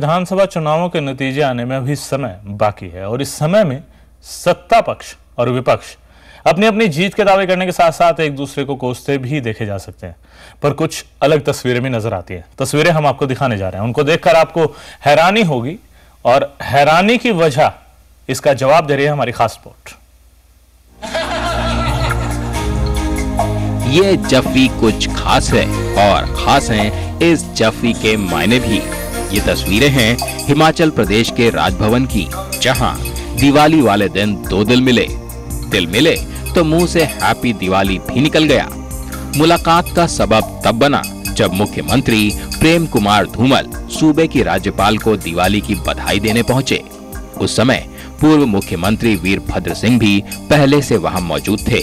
विधानसभा चुनावों के नतीजे आने में अभी समय बाकी है और इस समय में सत्ता पक्ष और विपक्ष अपनी अपनी जीत के दावे करने के साथ साथ एक दूसरे को कोसते भी देखे जा सकते हैं, पर कुछ अलग तस्वीरें भी नजर आती हैं। तस्वीरें हम आपको दिखाने जा रहे हैं, उनको देखकर आपको हैरानी होगी और हैरानी की वजह इसका जवाब दे रही है हमारी खास रिपोर्ट। ये जफ्फी कुछ खास है और खास हैं इस जफ्फी के मायने भी। ये तस्वीरें हैं हिमाचल प्रदेश के राजभवन की, जहां दिवाली वाले दिन दो दिल मिले तो मुंह से हैप्पी दिवाली भी निकल गया। मुलाकात का सबब तब बना जब मुख्यमंत्री प्रेम कुमार धूमल सूबे की राज्यपाल को दिवाली की बधाई देने पहुंचे। उस समय पूर्व मुख्यमंत्री वीरभद्र सिंह भी पहले से वहां मौजूद थे।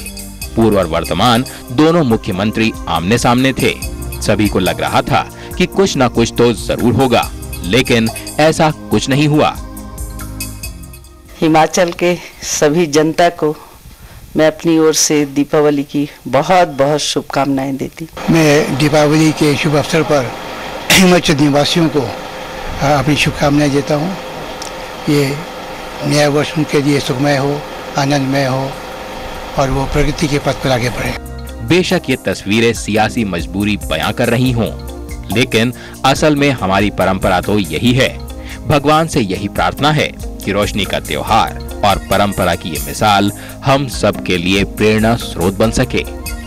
पूर्व और वर्तमान दोनों मुख्यमंत्री आमने सामने थे। सभी को लग रहा था कि कुछ ना कुछ तो जरूर होगा, लेकिन ऐसा कुछ नहीं हुआ। हिमाचल के सभी जनता को मैं अपनी ओर से दीपावली की बहुत बहुत शुभकामनाएं देती। मैं दीपावली के शुभ अवसर पर हिमाचल निवासियों को अपनी शुभकामनाएं देता हूँ। ये नया वर्ष उनके लिए सुखमय हो, आनंदमय हो और वो प्रगति के पथ पर आगे बढ़े। बेशक ये तस्वीरें सियासी मजबूरी बयां कर रही हों, लेकिन असल में हमारी परंपरा तो यही है। भगवान से यही प्रार्थना है कि रोशनी का त्योहार और परंपरा की ये मिसाल हम सब के लिए प्रेरणा स्रोत बन सके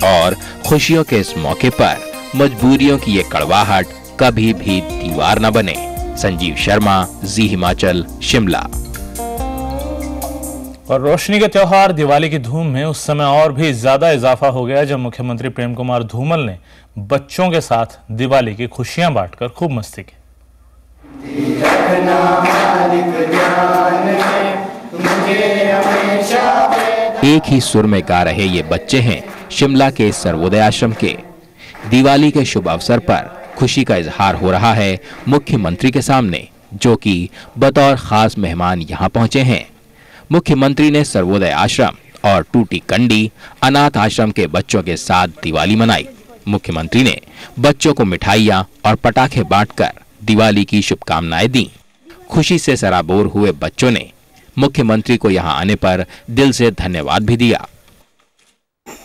और खुशियों के इस मौके पर मजबूरियों की ये कड़वाहट कभी भी दीवार न बने। संजीव शर्मा, जी हिमाचल, शिमला। और रोशनी के त्योहार दिवाली की धूम में उस समय और भी ज्यादा इजाफा हो गया जब मुख्यमंत्री प्रेम कुमार धूमल ने बच्चों के साथ दिवाली की खुशियां बांटकर खूब मस्ती की। एक ही सुर में गा रहे ये बच्चे हैं शिमला के सर्वोदय आश्रम के। दिवाली के शुभ अवसर पर खुशी का इजहार हो रहा है मुख्यमंत्री के सामने, जो कि बतौर खास मेहमान यहाँ पहुंचे हैं। मुख्यमंत्री ने सर्वोदय आश्रम और टूटी कंडी अनाथ आश्रम के बच्चों के साथ दिवाली मनाई। मुख्यमंत्री ने बच्चों को मिठाइयां और पटाखे बांटकर दिवाली की शुभकामनाएं दी। खुशी से सराबोर हुए बच्चों ने मुख्यमंत्री को यहां आने पर दिल से धन्यवाद भी दिया।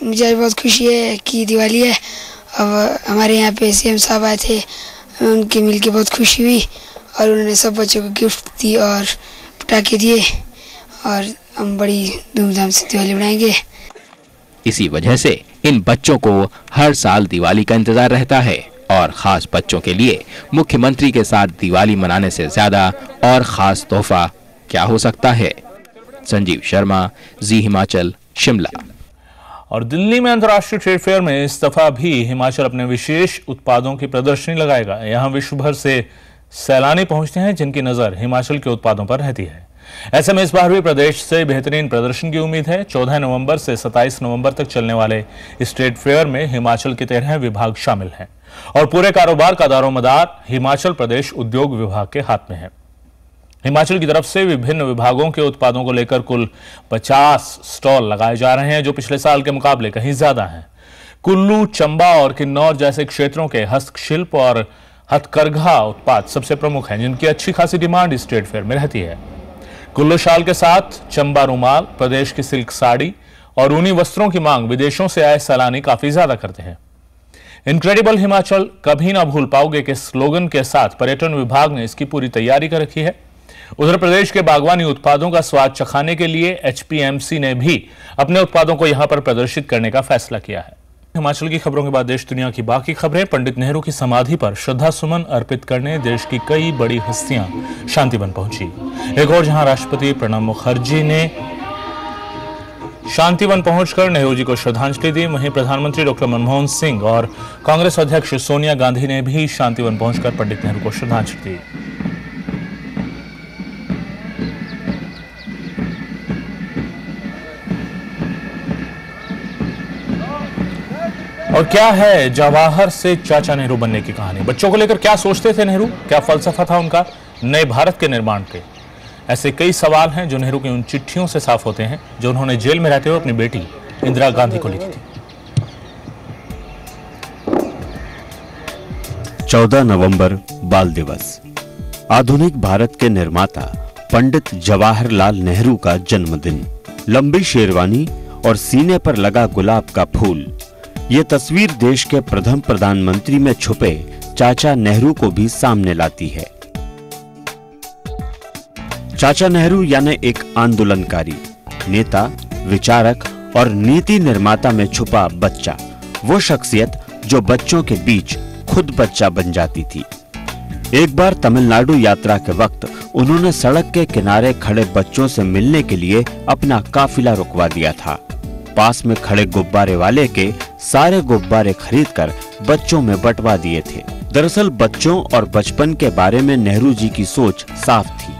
मुझे बहुत खुशी है कि दिवाली है। अब हमारे यहाँ पे सीएम साहब आए थे, उनके मिलके बहुत खुशी हुई और उन्होंने सब बच्चों को गिफ्ट दी और पटाखे दिए और हम बड़ी धूमधाम से दिवाली मनाएंगे। इसी वजह से इन बच्चों को हर साल दिवाली का इंतजार रहता है और खास बच्चों के लिए मुख्यमंत्री के साथ दिवाली मनाने से ज्यादा और खास तोहफा क्या हो सकता है। संजीव शर्मा, जी हिमाचल, शिमला। और दिल्ली में अंतर्राष्ट्रीय ट्रेड फेयर में इस दफा भी हिमाचल अपने विशेष उत्पादों की प्रदर्शनी लगाएगा। यहाँ विश्व भर से सैलानी पहुंचते हैं जिनकी नजर हिमाचल के उत्पादों पर रहती है। ऐसे में इस बार भी प्रदेश से बेहतरीन प्रदर्शन की उम्मीद है। 14 नवंबर से 27 नवंबर तक चलने वाले इस ट्रेड फेयर में हिमाचल के 13 विभाग शामिल हैं और पूरे कारोबार का दारोमदार हिमाचल प्रदेश उद्योग विभाग के हाथ में है। हिमाचल की तरफ से विभिन्न विभागों के उत्पादों को लेकर कुल 50 स्टॉल लगाए जा रहे हैं, जो पिछले साल के मुकाबले कहीं ज्यादा हैं। कुल्लू, चंबा और किन्नौर जैसे क्षेत्रों के हस्तशिल्प और हथकरघा उत्पाद सबसे प्रमुख हैं, जिनकी अच्छी खासी डिमांड इस ट्रेड फेयर में रहती है। कुल्लू शाल के साथ चंबा रुमाल, प्रदेश की सिल्क साड़ी और ऊनी वस्त्रों की मांग विदेशों से आए सैलानी काफी ज्यादा करते हैं। इनक्रेडिबल हिमाचल, कभी ना भूल पाओगे के स्लोगन के साथ पर्यटन विभाग ने इसकी पूरी तैयारी कर रखी है। उधर प्रदेश के बागवानी उत्पादों का स्वाद चखाने के लिए एचपीएमसी ने भी अपने उत्पादों को यहां पर प्रदर्शित करने का फैसला किया है। हिमाचल की खबरों के बाद देश दुनिया की बाकी खबरें। पंडित नेहरू की समाधि पर श्रद्धा सुमन अर्पित करने देश की कई बड़ी हस्तियां शांतिवन पहुंची। एक और जहां राष्ट्रपति प्रणब मुखर्जी ने शांतिवन पहुंचकर नेहरू जी को श्रद्धांजलि दी, वहीं प्रधानमंत्री डॉक्टर मनमोहन सिंह और कांग्रेस अध्यक्ष सोनिया गांधी ने भी शांतिवन पहुंचकर पंडित नेहरू को श्रद्धांजलि दी। और क्या है जवाहर से चाचा नेहरू बनने की कहानी? बच्चों को लेकर क्या सोचते थे नेहरू? क्या फलसफा था उनका नए भारत के निर्माण के? ऐसे कई सवाल हैं जो नेहरू की उन चिट्ठियों से साफ होते हैं जो उन्होंने जेल में रहते हुए अपनी बेटी इंदिरा गांधी को लिखी थी। 14 नवंबर बाल दिवस। आधुनिक भारत के निर्माता पंडित जवाहरलाल नेहरू का जन्मदिन। लंबी शेरवानी और सीने पर लगा गुलाब का फूल, ये तस्वीर देश के प्रथम प्रधानमंत्री में छुपे चाचा नेहरू को भी सामने लाती है। चाचा नेहरू यानी एक आंदोलनकारी नेता, विचारक और नीति निर्माता में छुपा बच्चा, वो शख्सियत जो बच्चों के बीच खुद बच्चा बन जाती थी। एक बार तमिलनाडु यात्रा के वक्त उन्होंने सड़क के किनारे खड़े बच्चों से मिलने के लिए अपना काफिला रुकवा दिया था। पास में खड़े गुब्बारे वाले के सारे गुब्बारे खरीदकर बच्चों में बंटवा दिए थे। दरअसल बच्चों और बचपन के बारे में नेहरू जी की सोच साफ थी।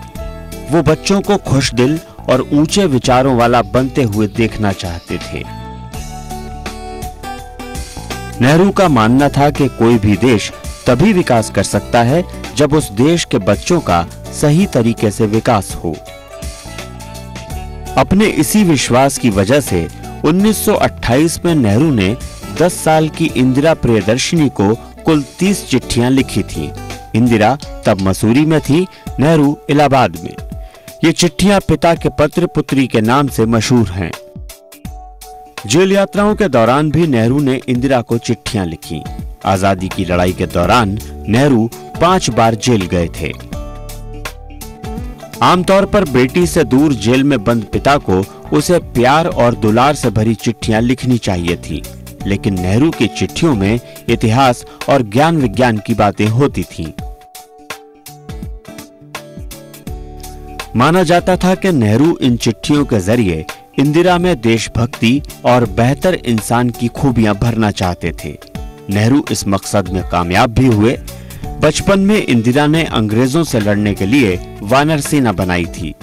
वो बच्चों को खुश दिल और ऊंचे विचारों वाला बनते हुए देखना चाहते थे। नेहरू का मानना था कि कोई भी देश तभी विकास कर सकता है जब उस देश के बच्चों का सही तरीके से विकास हो। अपने इसी विश्वास की वजह से 1928 में नेहरू ने 10 साल की इंदिरा प्रियदर्शिनी को कुल 30 चिट्ठियां लिखी थी। इंदिरा तब मसूरी में थी, नेहरू इलाहाबाद में। ये चिट्ठियां पिता के पत्र पुत्री के नाम से मशहूर हैं। जेल यात्राओं के दौरान भी नेहरू ने इंदिरा को चिट्ठियां लिखी। आजादी की लड़ाई के दौरान नेहरू 5 बार जेल गए थे। आमतौर पर बेटी से दूर जेल में बंद पिता को उसे प्यार और दुलार से भरी चिट्ठियां लिखनी चाहिए थी, लेकिन नेहरू की चिट्ठियों में इतिहास और ज्ञान विज्ञान की बातें होती थीं। माना जाता था कि नेहरू इन चिट्ठियों के जरिए इंदिरा में देशभक्ति और बेहतर इंसान की खूबियां भरना चाहते थे। नेहरू इस मकसद में कामयाब भी हुए। बचपन में इंदिरा ने अंग्रेजों से लड़ने के लिए वानर सेना बनाई थी।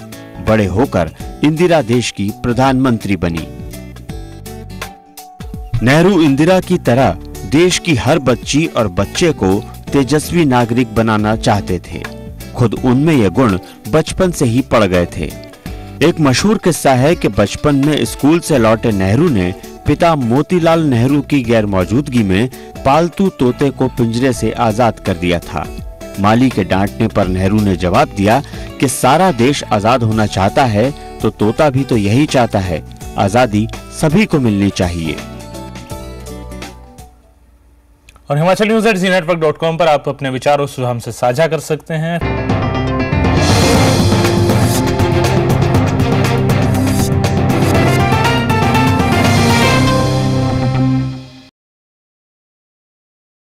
बड़े होकर इंदिरा देश की प्रधानमंत्री बनी। नेहरू इंदिरा की तरह देश की हर बच्ची और बच्चे को तेजस्वी नागरिक बनाना चाहते थे। खुद उनमें ये गुण बचपन से ही पड़ गए थे। एक मशहूर किस्सा है कि बचपन में स्कूल से लौटे नेहरू ने पिता मोतीलाल नेहरू की गैर मौजूदगी में पालतू तोते को पिंजरे से आजाद कर दिया था। माली के डांटने पर नेहरू ने जवाब दिया कि सारा देश आजाद होना चाहता है तो तोता भी तो यही चाहता है, आजादी सभी को मिलनी चाहिए। और हिमाचल न्यूज़@zeenetwork.com पर आप अपने विचार और सुझाव हमसे साझा कर सकते हैं।